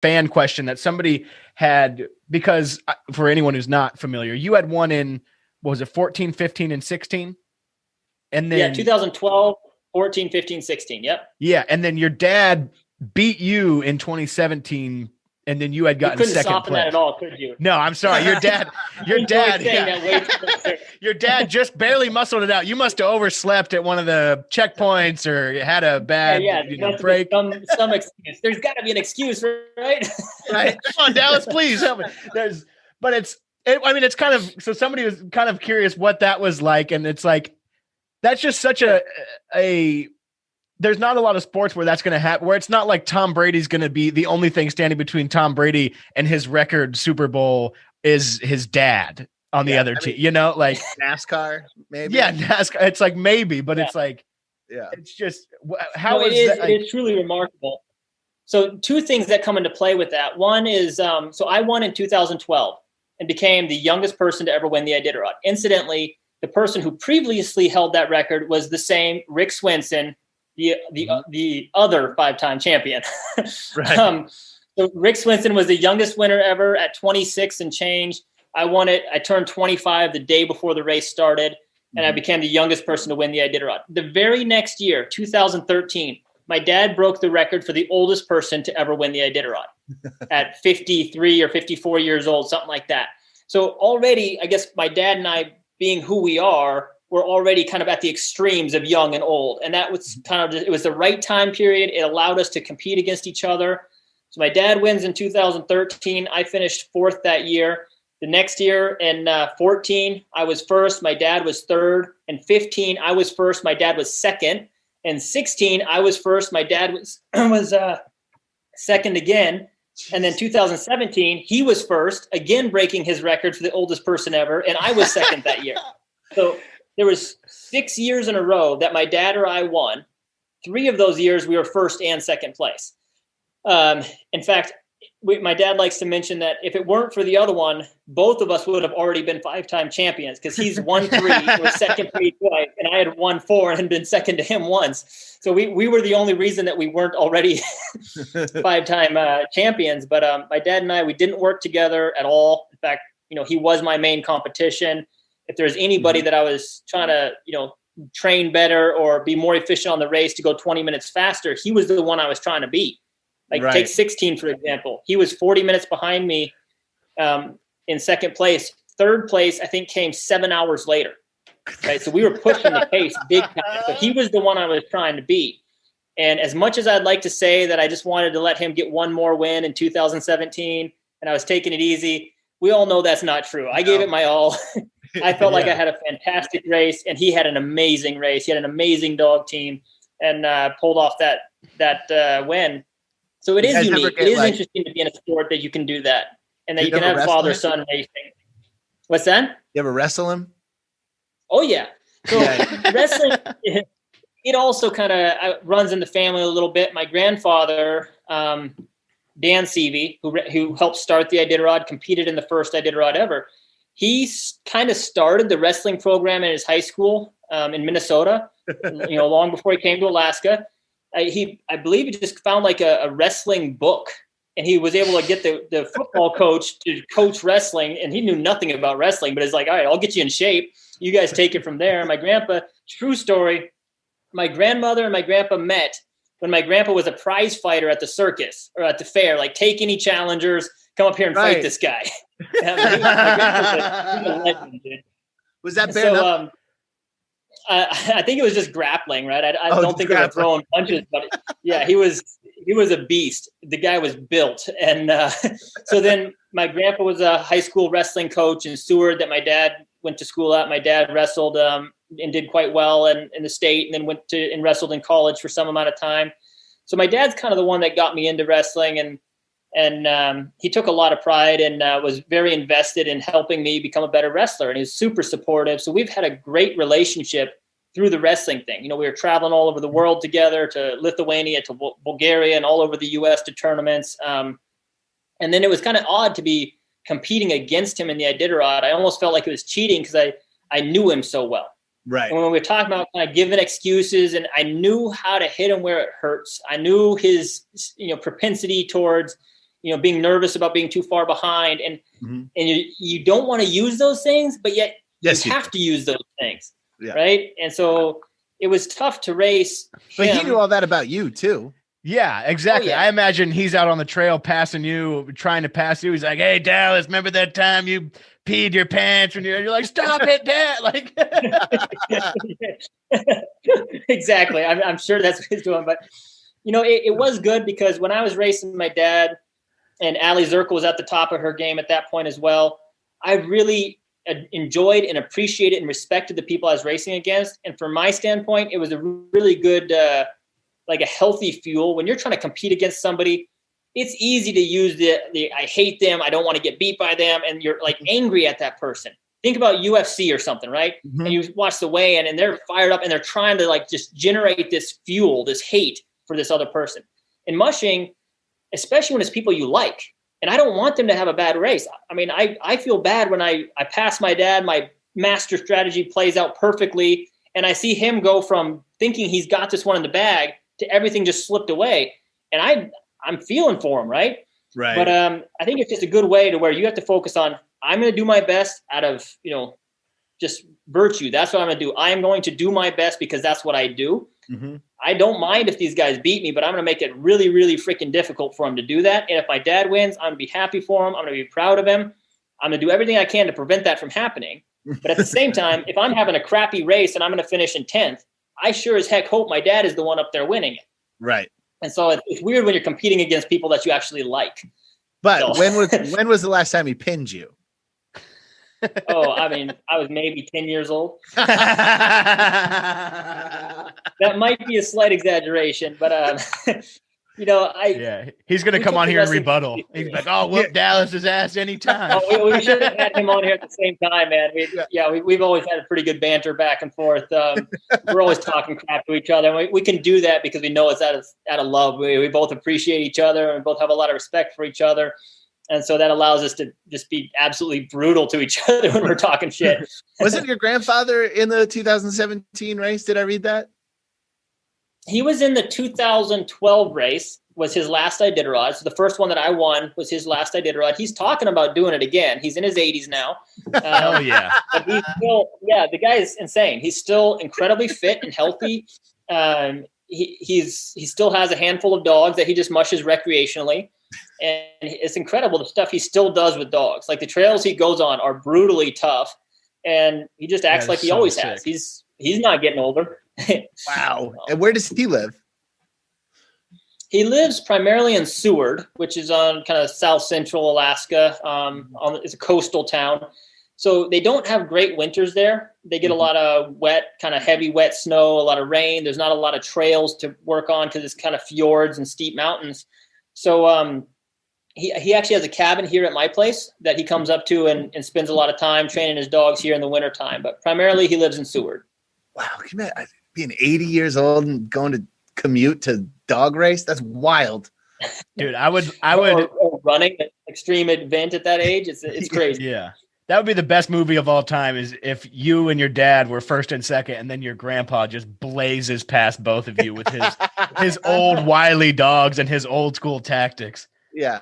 fan question that somebody had, because for anyone who's not familiar, you had one in, what was it, 14, 15, and 16? And then 2012, 14, 15, 16. Yep. Yeah. And then your dad beat you in 2017. And then you had gotten second place. You couldn't soften that at all, could you? No, I'm sorry. Your dad, your dad just barely muscled it out. You must have overslept at one of the checkpoints or had a bad break. Some excuse. There's got to be an excuse, right? Right. Come on, Dallas, please help me. It's kind of, so somebody was kind of curious what that was like. And it's like, that's just such there's not a lot of sports where that's going to happen, where it's not like Tom Brady's going to be the only thing standing between Tom Brady and his record Super Bowl is his dad on the other team, like NASCAR, maybe. Yeah. NASCAR. It's like, maybe, but it's like, it's just, it's truly remarkable. So 2 things that come into play with that. One is, so I won in 2012 and became the youngest person to ever win the Iditarod. Incidentally, the person who previously held that record was the same Rick Swenson, the other 5-time champion. Right. So Rick Swenson was the youngest winner ever at 26 and change. I won it. I turned 25 the day before the race started, and I became the youngest person to win the Iditarod. The very next year, 2013, my dad broke the record for the oldest person to ever win the Iditarod at 53 or 54 years old, something like that. So already, I guess my dad and I, being who we are, we're already kind of at the extremes of young and old. And that was it was the right time period. It allowed us to compete against each other. So my dad wins in 2013. I finished 4th that year. The next year in 14, I was 1st. My dad was 3rd. In 15, I was 1st. My dad was 2nd. In 16, I was 1st. My dad was 2nd again. And then 2017, he was 1st, again breaking his record for the oldest person ever. And I was 2nd that year. So there was 6 years in a row that my dad or I won. 3 of those years we were 1st and 2nd place. In fact, my dad likes to mention that if it weren't for the other one, both of us would have already been 5-time champions, because he's won 3, was 2nd 3 twice, and I had won 4 and had been 2nd to him once. So we were the only reason that we weren't already 5-time champions. But my dad and I, we didn't work together at all. In fact, he was my main competition. If there's anybody that I was trying to, train better or be more efficient on the race to go 20 minutes faster, he was the one I was trying to beat. Take 16, for example. He was 40 minutes behind me in 2nd place. 3rd place, I think, came 7 hours later. Right? So we were pushing the pace big time. So he was the one I was trying to beat. And as much as I'd like to say that I just wanted to let him get one more win in 2017 and I was taking it easy, we all know that's not true. I gave it my all. I felt like I had a fantastic race, and he had an amazing race. He had an amazing dog team and pulled off that win. So it is unique. It is interesting to be in a sport that you can do that and that you can have father-son racing. What's that? You ever wrestle him? Oh, yeah. So wrestling, it also kind of runs in the family a little bit. My grandfather, Dan Seavey, who helped start the Iditarod, competed in the first Iditarod ever. He kind of started the wrestling program in his high school in Minnesota, long before he came to Alaska. I believe he just found like a wrestling book, and he was able to get the football coach to coach wrestling, and he knew nothing about wrestling, but it's like, all right, I'll get you in shape. You guys take it from there. My grandpa, true story, my grandmother and my grandpa met when my grandpa was a prize fighter at the circus or at the fair, like, take any challengers, come up here and fight this guy. My grandpa's a legend, dude. Was that fair enough? I think it was just grappling, right? I don't think they were throwing punches, but yeah, he was a beast. The guy was built. And so then my grandpa was a high school wrestling coach in Seward that my dad went to school at. My dad wrestled and did quite well in the state, and then went to and wrestled in college for some amount of time. So my dad's kind of the one that got me into wrestling, and he took a lot of pride and was very invested in helping me become a better wrestler. And he was super supportive. So we've had a great relationship through the wrestling thing. We were traveling all over the world together, to Lithuania, to Bulgaria, and all over the U.S. to tournaments. And then it was kind of odd to be competing against him in the Iditarod. I almost felt like it was cheating because I knew him so well. Right. And when we were talking about kind of giving excuses, and I knew how to hit him where it hurts. I knew his propensity towards being nervous about being too far behind, and you don't want to use those things, but yet you have to use those things, right? And so it was tough to race. But he knew all that about you too. Yeah, exactly. I imagine he's out on the trail passing you, trying to pass you. He's like, "Hey, Dallas, remember that time you peed your pants?" And you're like, "Stop it, Dad!" Like, exactly. I'm sure that's what he's doing. But it was good because when I was racing my dad, and Allie Zirkle was at the top of her game at that point as well, I really enjoyed and appreciated and respected the people I was racing against. And from my standpoint, it was a really good. Like a healthy fuel. When you're trying to compete against somebody, it's easy to use the I hate them, I don't want to get beat by them, and you're like angry at that person. Think about UFC or something, right? Mm-hmm. And you watch the weigh-in and they're fired up and they're trying to like just generate this fuel, this hate for this other person. In mushing, especially when it's people you like, and I don't want them to have a bad race. I mean, I feel bad when I pass my dad, my master strategy plays out perfectly, and I see him go from thinking he's got this one in the bag to everything just slipped away. And I'm feeling for him, right? Right. But I think it's just a good way to where you have to focus on, I'm going to do my best out of, just virtue. That's what I'm going to do. I am going to do my best because that's what I do. Mm-hmm. I don't mind if these guys beat me, but I'm going to make it really, really freaking difficult for them to do that. And if my dad wins, I'm going to be happy for him. I'm going to be proud of him. I'm going to do everything I can to prevent that from happening. But at the same time, if I'm having a crappy race and I'm going to finish in 10th, I sure as heck hope my dad is the one up there winning it. Right. And so it's weird when you're competing against people that you actually like. But when was the last time he pinned you? Oh, I mean, I was maybe 10 years old. That might be a slight exaggeration, but he's going to come on here and rebuttal. He's like, "Oh, whoop Dallas's ass anytime." Oh, we should have had him on here at the same time, man. We've always had a pretty good banter back and forth. We're always talking crap to each other. We can do that because we know it's out of love. We both appreciate each other and both have a lot of respect for each other. And so that allows us to just be absolutely brutal to each other when we're talking shit. Wasn't your grandfather in the 2017 race? Did I read that? He was in the 2012 race, was his last Iditarod. So the first one that I won was his last Iditarod. He's talking about doing it again. He's in his 80s now. Oh, yeah. But he's still, the guy is insane. He's still incredibly fit and healthy. He still has a handful of dogs that he just mushes recreationally. And it's incredible the stuff he still does with dogs. Like the trails he goes on are brutally tough. And he just acts like he always has. He's not getting older. Wow. And where does he live? He lives primarily in Seward, which is on kind of south central Alaska. It's a coastal town. So they don't have great winters there. They get a lot of wet, kind of heavy wet snow, a lot of rain. There's not a lot of trails to work on because it's kind of fjords and steep mountains. So he actually has a cabin here at my place that he comes up to and spends a lot of time training his dogs here in the wintertime. But primarily he lives in Seward. Wow. Can you imagine being 80 years old and going to commute to dog race? That's wild. Dude, I would or running an extreme event at that age. It's crazy. Yeah. That would be the best movie of all time is if you and your dad were first and second, and then your grandpa just blazes past both of you with his old wily dogs and his old school tactics. Yeah.